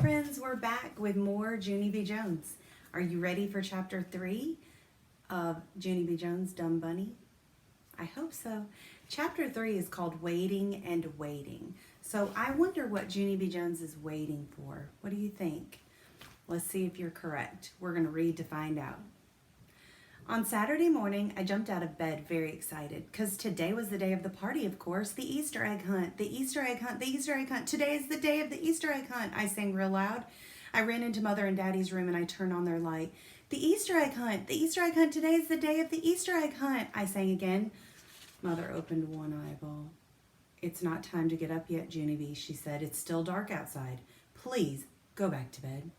friends, we're back with more Junie B. Jones. Are you ready for chapter 3 of Junie B. Jones' Dumb Bunny? I hope so. Chapter 3 is called Waiting and Waiting. So I wonder what Junie B. Jones is waiting for. What do you think? Let's see if you're correct. We're going to read to find out. On Saturday morning, I jumped out of bed very excited because today was the day of the party, of course. The Easter egg hunt, the Easter egg hunt, the Easter egg hunt. Today is the day of the Easter egg hunt, I sang real loud. I ran into Mother and Daddy's room and I turned on their light. The Easter egg hunt, the Easter egg hunt. Today is the day of the Easter egg hunt, I sang again. Mother opened one eyeball. It's not time to get up yet, Junie B., she said. It's still dark outside. Please, go back to bed.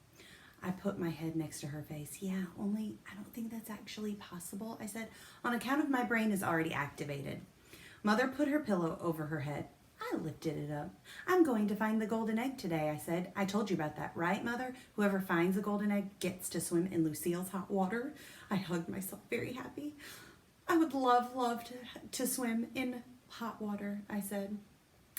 I put my head next to her face. Yeah, only I don't think that's actually possible, I said, on account of my brain is already activated. Mother put her pillow over her head. I lifted it up. I'm going to find the golden egg today, I said. I told you about that, right, Mother? Whoever finds the golden egg gets to swim in Lucille's hot water. I hugged myself very happy. I would love to swim in hot water, I said.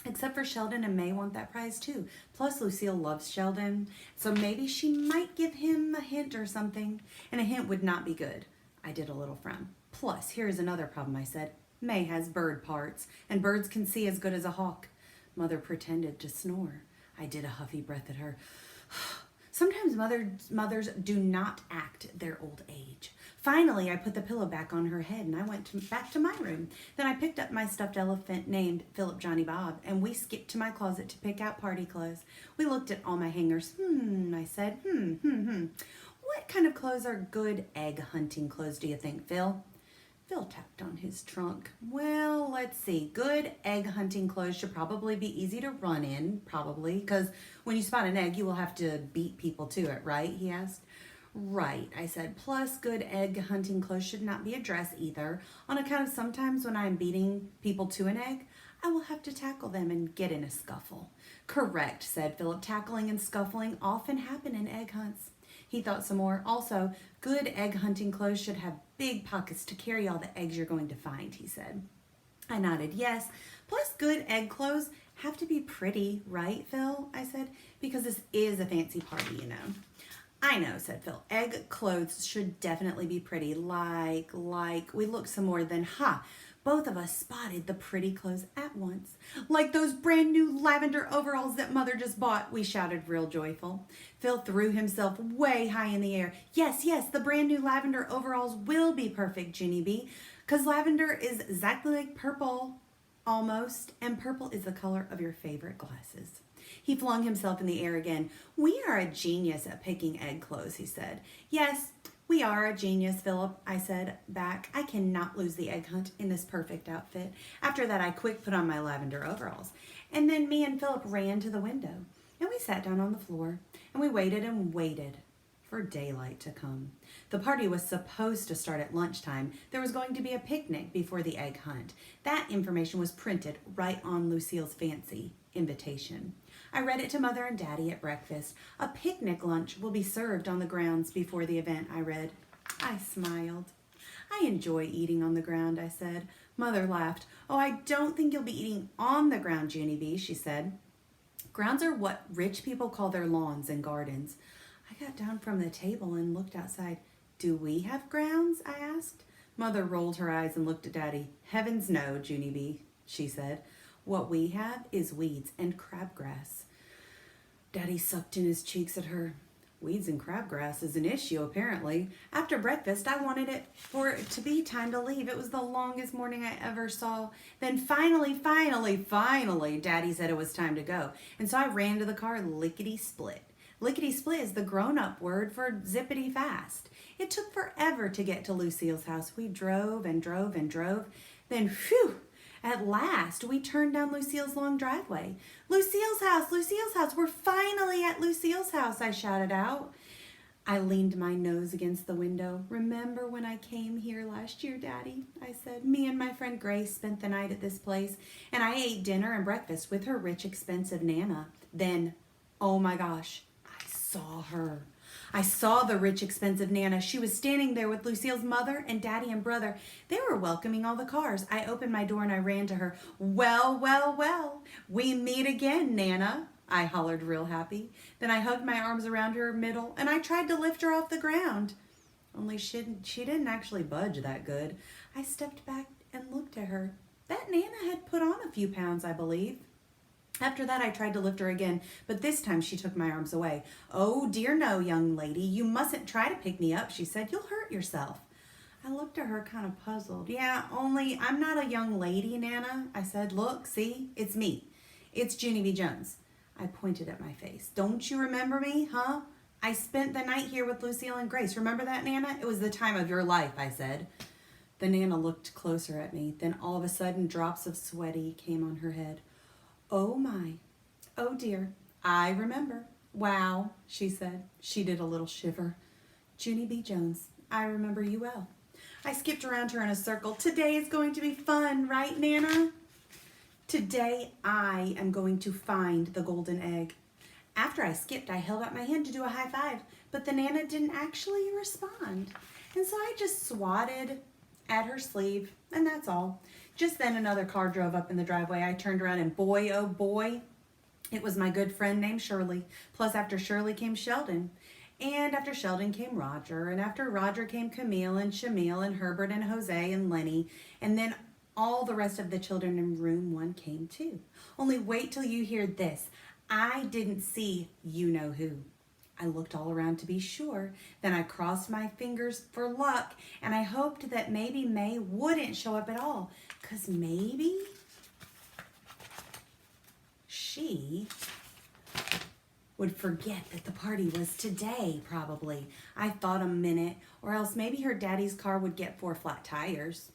Except for Sheldon and May want that prize too. Plus Lucille loves Sheldon, so maybe she might give him a hint or something. And a hint would not be good. I did a little frown. Plus, here is another problem, I said. May has bird parts, and birds can see as good as a hawk. Mother pretended to snore. I did a huffy breath at her. Sometimes mothers do not act their old age. Finally, I put the pillow back on her head and I went back to my room. Then I picked up my stuffed elephant named Philip Johnny Bob and we skipped to my closet to pick out party clothes. We looked at all my hangers. I said, What kind of clothes are good egg hunting clothes, do you think, Phil? Phil tapped on his trunk. Well, let's see. Good egg hunting clothes should probably be easy to run in, probably, because when you spot an egg, you will have to beat people to it, right? He asked. Right, I said. Plus, good egg hunting clothes should not be a dress either, on account of sometimes when I'm beating people to an egg, I will have to tackle them and get in a scuffle. Correct, said Philip. Tackling and scuffling often happen in egg hunts. He thought some more. Also, good egg hunting clothes should have big pockets to carry all the eggs you're going to find, he said. I nodded yes. Plus, good egg clothes have to be pretty, right, Phil? I said, because this is a fancy party, you know. I know, said Phil. Egg clothes should definitely be pretty. Like, we looked some more, then, both of us spotted the pretty clothes at once. Like those brand new lavender overalls that Mother just bought, we shouted real joyful. Phil threw himself way high in the air. Yes, the brand new lavender overalls will be perfect, Junie B., because lavender is exactly like purple, almost, and purple is the color of your favorite glasses. He flung himself in the air again. We are a genius at picking egg clothes, he said. Yes, we are a genius, Philip, I said back. I cannot lose the egg hunt in this perfect outfit. After that, I quick put on my lavender overalls. And then me and Philip ran to the window. And we sat down on the floor. And we waited and waited for daylight to come. The party was supposed to start at lunchtime. There was going to be a picnic before the egg hunt. That information was printed right on Lucille's fancy invitation. I read it to Mother and Daddy at breakfast. A picnic lunch will be served on the grounds before the event, I read. I smiled. I enjoy eating on the ground, I said. Mother laughed. Oh, I don't think you'll be eating on the ground, Junie B., she said. Grounds are what rich people call their lawns and gardens. I got down from the table and looked outside. Do we have grounds? I asked. Mother rolled her eyes and looked at Daddy. Heavens no, Junie B., she said. What we have is weeds and crabgrass. Daddy sucked in his cheeks at her. Weeds and crabgrass is an issue, apparently. After breakfast, I wanted it for it to be time to leave. It was the longest morning I ever saw. Then finally, Daddy said it was time to go. And so I ran to the car lickety-split. Lickety-split is the grown-up word for zippity fast. It took forever to get to Lucille's house. We drove and drove and drove. Then, phew! At last, we turned down Lucille's long driveway. Lucille's house, we're finally at Lucille's house, I shouted out. I leaned my nose against the window. Remember when I came here last year, Daddy? I said. Me and my friend Grace spent the night at this place, and I ate dinner and breakfast with her rich, expensive Nana. Then, oh my gosh, I saw her. I saw the rich, expensive Nana. She was standing there with Lucille's mother and Daddy and brother. They were welcoming all the cars. I opened my door and I ran to her. Well, we meet again, Nana, I hollered real happy. Then I hugged my arms around her middle and I tried to lift her off the ground. Only she didn't actually budge that good. I stepped back and looked at her. That Nana had put on a few pounds, I believe. After that, I tried to lift her again, but this time she took my arms away. "Oh, dear no, young lady. You mustn't try to pick me up," she said. "You'll hurt yourself." I looked at her kind of puzzled. "Yeah, only I'm not a young lady, Nana," I said. "Look, see, it's me. It's Junie B. Jones." I pointed at my face. "Don't you remember me, huh? I spent the night here with Lucille and Grace. Remember that, Nana? It was the time of your life," I said. The Nana looked closer at me. Then all of a sudden, drops of sweaty came on her head. "Oh my, oh dear, I remember. Wow," she said. She did a little shiver. "Junie B. Jones, I remember you well." I skipped around her in a circle. "Today is going to be fun, right, Nana?" "Today I am going to find the golden egg." After I skipped, I held out my hand to do a high five, but the Nana didn't actually respond. And so I just swatted at her sleeve, and that's all. Just then another car drove up in the driveway. I turned around and boy, oh boy, it was my good friend named Shirley. Plus after Shirley came Sheldon. And after Sheldon came Roger. And after Roger came Camille and Shamil and Herbert and Jose and Lenny. And then all the rest of the children in room 1 came too. Only wait till you hear this. I didn't see you-know-who. I looked all around to be sure. Then I crossed my fingers for luck, and I hoped that maybe May wouldn't show up at all, 'cause maybe she would forget that the party was today, probably. I thought a minute, or else maybe her daddy's car would get 4 flat tires.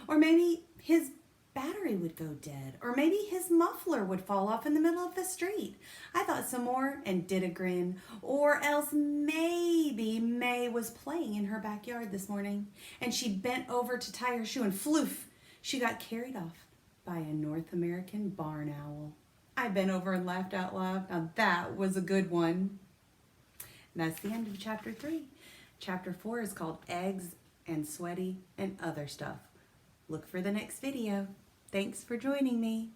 Or maybe his battery would go dead. Or maybe his muffler would fall off in the middle of the street. I thought some more and did a grin. Or else maybe May was playing in her backyard this morning and she bent over to tie her shoe and floof, she got carried off by a North American barn owl. I bent over and laughed out loud. Now that was a good one. And that's the end of chapter 3. Chapter 4 is called Eggs and Sweaty and Other Stuff. Look for the next video. Thanks for joining me.